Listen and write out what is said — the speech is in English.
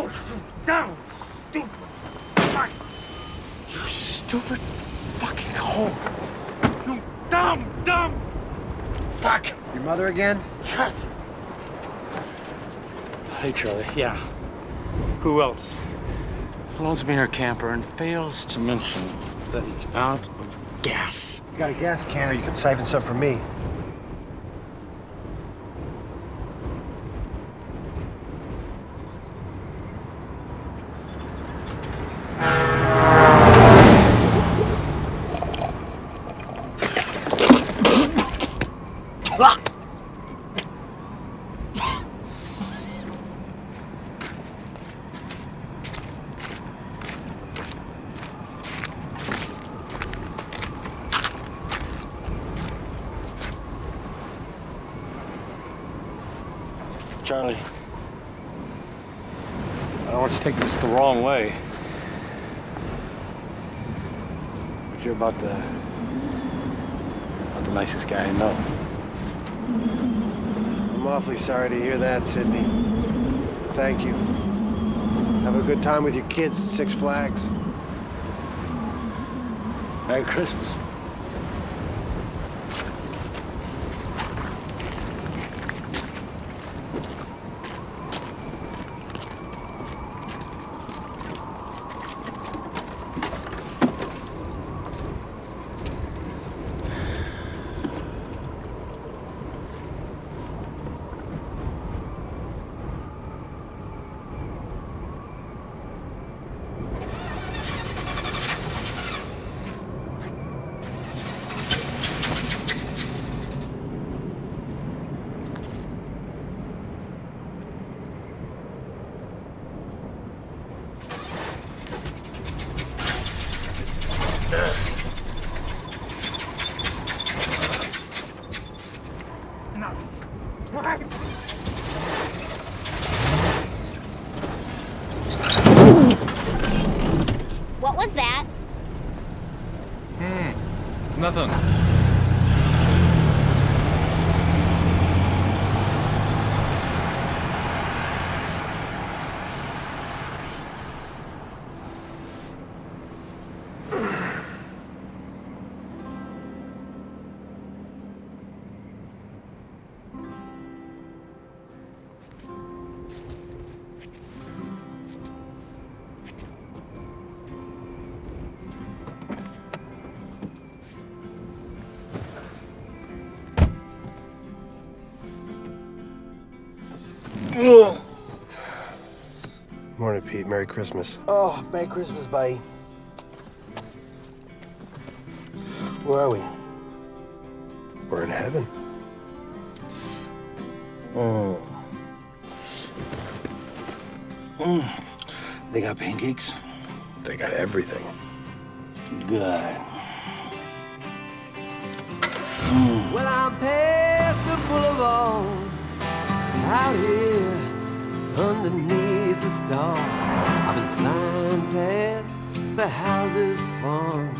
No! Down! Stupid! Fuck! You stupid fucking whore! You dumb! Fuck! Your mother again? Shut! Hey, Charlie. Yeah. Who else? Loans me her camper and fails to mention that he's out of gas. You got a gas can, or you can siphon some from me. Charlie, I don't want you to take this the wrong way, but you're about the nicest guy I know. I'm awfully sorry to hear that, Sidney. Thank you. Have a good time with your kids at Six Flags. Merry Christmas. What was that? Nothing. Morning, Pete. Merry Christmas. Oh, Merry Christmas, buddy. Where are we? We're in heaven. They got pancakes? They got everything. Good. Well, I'm past the boulevard, out here underneath the stars. I've been flying past the houses, farms,